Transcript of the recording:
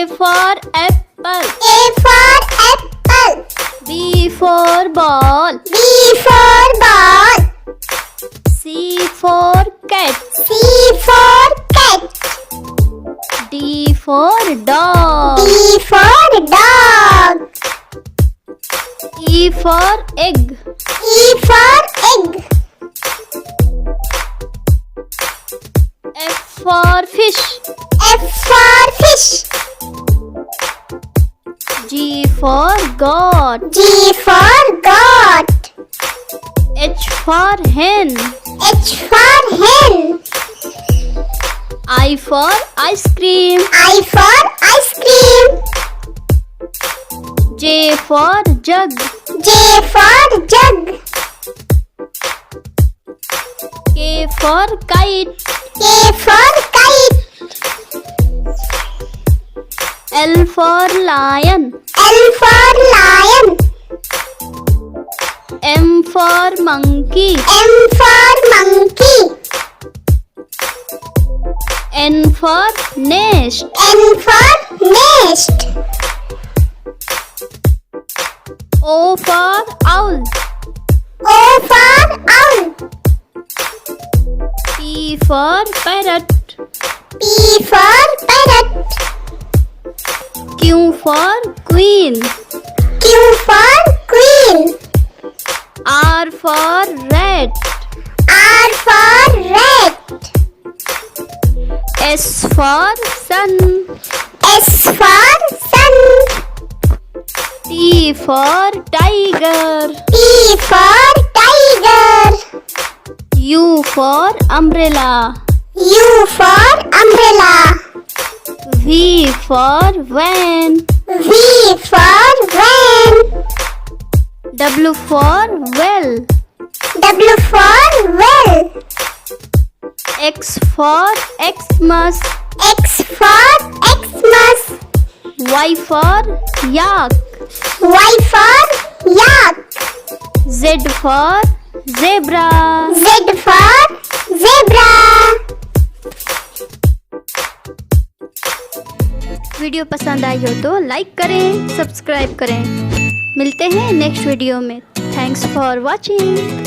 for apple. A for apple. B for ball. B for ball. C for cat. C for cat. D for dog. D for dog. E for egg. E for egg. F for fish. F for fish. G for goat. G for goat. H for hen. H for hen. I for ice cream. I for ice cream. J for jug. J for jug. K for kite. K for kite. L for lion. L for lion. M for monkey. M for monkey. N for nest. N for nest. O for owl. O for owl. P for parrot. P for parrot. Q for queen. Q for queen. R for rat. R for rat. S for sun. S for sun. T for tiger. T for tiger. U for umbrella. U for umbrella. V for van. V for van. W for well. W for well. X for Xmas. X for Xmas. Y for yak. Y for yak. Z for zebra. Z for zebra. Video पसंद आई हो तो like करें, subscribe करें। मिलते हैं next video में। Thanks for watching.